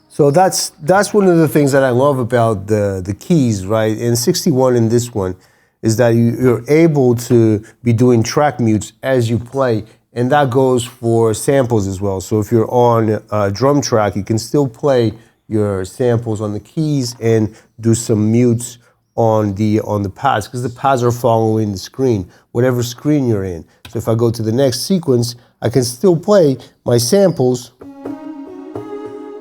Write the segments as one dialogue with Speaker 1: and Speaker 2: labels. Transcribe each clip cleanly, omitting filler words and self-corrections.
Speaker 1: So that's one of the things that I love about the keys, right? And 61 in this one is that you're able to be doing track mutes as you play, and that goes for samples as well. So if you're on a drum track, you can still play your samples on the keys and do some mutes on the pads, because the pads are following the screen, whatever screen you're in. So if I go to the next sequence, I can still play my samples.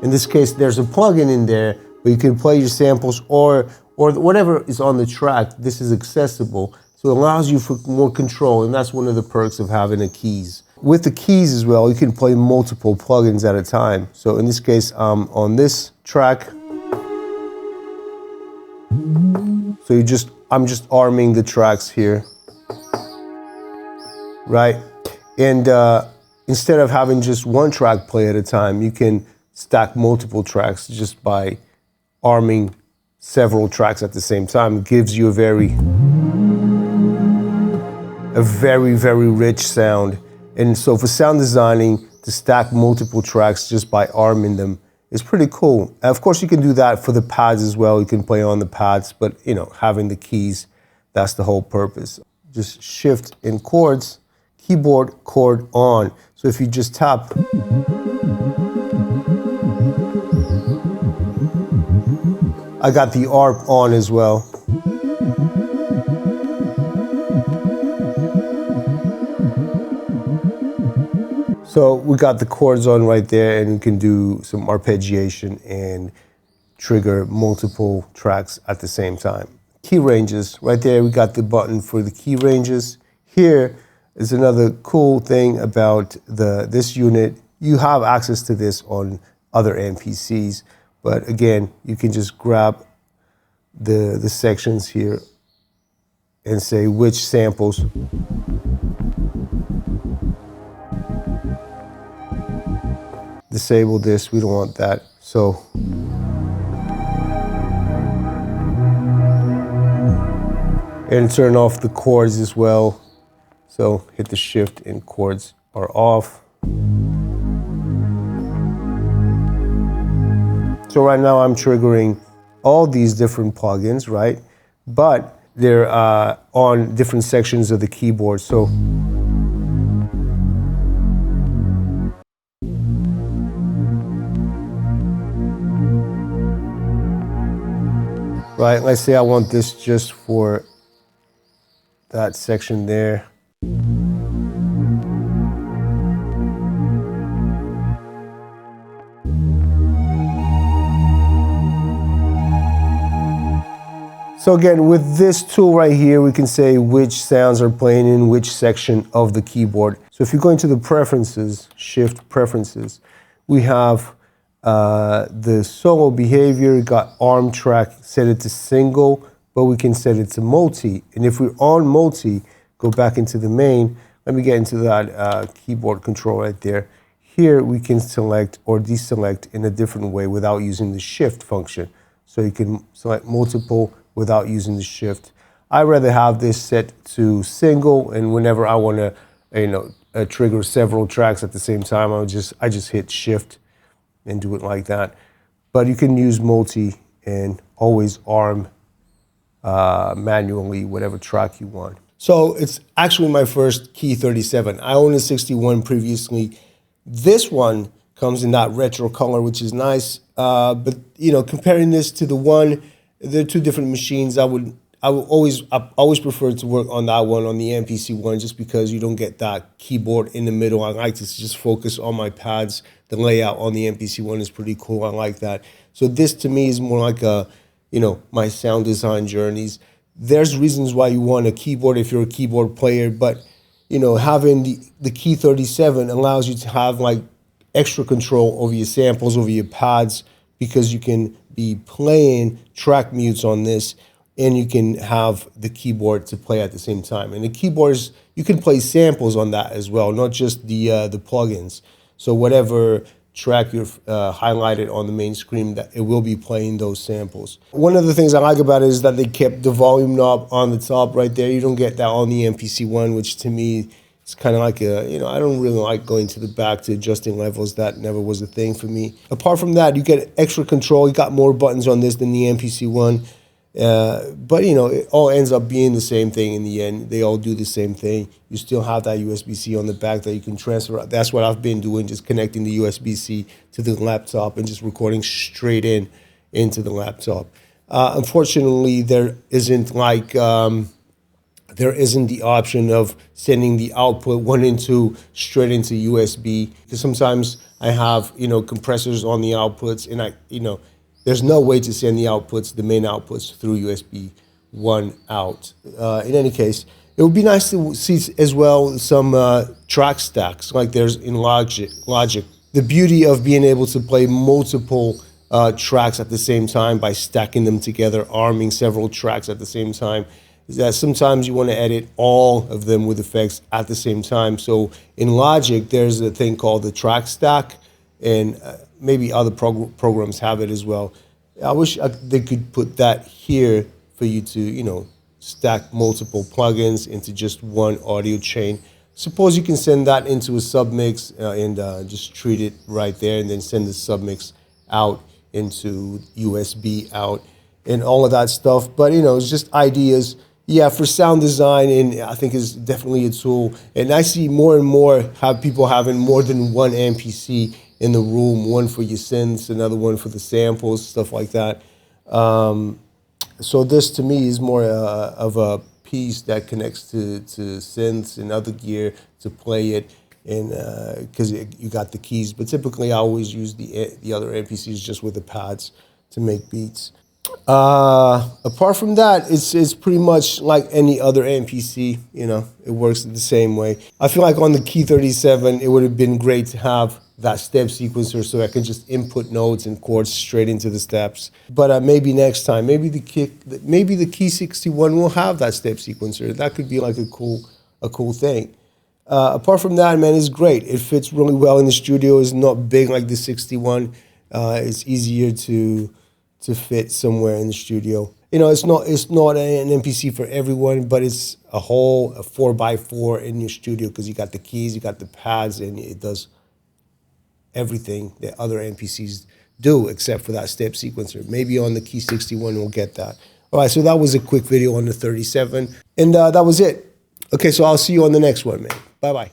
Speaker 1: In this case, there's a plugin in there, but you can play your samples or whatever is on the track. This is accessible, so it allows you for more control, and that's one of the perks of having the keys. With the keys as well, you can play multiple plugins at a time. So in this case, on this track, so I'm just arming the tracks here, right? And instead of having just one track play at a time, you can stack multiple tracks just by arming several tracks at the same time. It gives you a very, very rich sound. And so for sound designing, to stack multiple tracks just by arming them is pretty cool. And of course, you can do that for the pads as well. You can play on the pads, but you know, having the keys, that's the whole purpose. Just shift in chords, keyboard chord on. So if you just tap, I got the ARP on as well. So we got the chords on right there, and you can do some arpeggiation and trigger multiple tracks at the same time. Key ranges, right there we got the button for the key ranges. Here is another cool thing about this unit. You have access to this on other MPCs. But again, you can just grab the sections here and say which samples. Disable this, we don't want that. So and turn off the chords as well. So hit the shift and chords are off. So right now I'm triggering all these different plugins, right? But they're on different sections of the keyboard. So right, let's say I want this just for that section there. So again, with this tool right here, we can say which sounds are playing in which section of the keyboard. So if you go into the preferences, shift preferences, we have the solo behavior, got arm track, set it to single, but we can set it to multi. And if we're on multi, go back into the main, let me get into that keyboard control right there. Here we can select or deselect in a different way without using the shift function. So you can select multiple without using the shift. I'd rather have this set to single, and whenever I want to, trigger several tracks at the same time, I just hit shift and do it like that. But you can use multi and always arm manually whatever track you want. So it's actually my first Key 37. I owned a 61 previously. This one comes in that retro color, which is nice. But comparing this to the one, they're two different machines. I always prefer to work on that one, on the MPC One, just because you don't get that keyboard in the middle. I like to just focus on my pads. The layout on the MPC One is pretty cool. I like that. So this to me is more like my sound design journeys. There's reasons why you want a keyboard if you're a keyboard player, but having the Key 37 allows you to have like extra control over your samples, over your pads, because you can be playing track mutes on this, and you can have the keyboard to play at the same time. And the keyboards, you can play samples on that as well, not just the plugins. So whatever track you've highlighted on the main screen, that it will be playing those samples. One of the things I like about it is that they kept the volume knob on the top right there. You don't get that on the MPC One, which to me is kind of like I don't really like going to the back to adjusting levels. That never was a thing for me. Apart from that, you get extra control. You got more buttons on this than the MPC One. But it all ends up being the same thing in the end. They all do the same thing. You still have that USB-C on the back that you can transfer. That's what I've been doing, just connecting the USB-C to the laptop and just recording straight into the laptop. Unfortunately, there isn't the option of sending the output 1 and 2 straight into USB, because sometimes I have compressors on the outputs, and there's no way to send the outputs, the main outputs, through USB 1 out. In any case, it would be nice to see as well some track stacks like there's in Logic. The beauty of being able to play multiple tracks at the same time by stacking them together, arming several tracks at the same time, is that sometimes you want to edit all of them with effects at the same time. So in Logic, there's a thing called the track stack, and maybe other programs have it as well. I wish they could put that here for you to, stack multiple plugins into just one audio chain. Suppose you can send that into a submix and just treat it right there, and then send the submix out into USB out and all of that stuff. But, it's just ideas. Yeah, for sound design, and I think it's definitely a tool. And I see more and more people having more than one MPC in the room, one for your synths, another one for the samples, stuff like that. So this to me is more of a piece that connects to synths and other gear to play it, and because you got the keys. But typically I always use the other MPCs just with the pads to make beats. Apart from that, it's pretty much like any other MPC. It works the same way. I feel like on the Key 37, it would have been great to have that step sequencer so I can just input notes and chords straight into the steps. But maybe next time, maybe the Key 61 will have that step sequencer. That could be like a cool thing. Apart from that, man, it's great. It fits really well in the studio. It's not big like the 61. It's easier to fit somewhere in the studio. It's not an MPC for everyone, but it's a 4x4 in your studio, because you got the keys, you got the pads, and it does everything that other MPCs do except for that step sequencer. Maybe on the Key 61 we'll get that. All right, so that was a quick video on the 37, and that was it. Okay, so I'll see you on the next one, man. Bye-bye.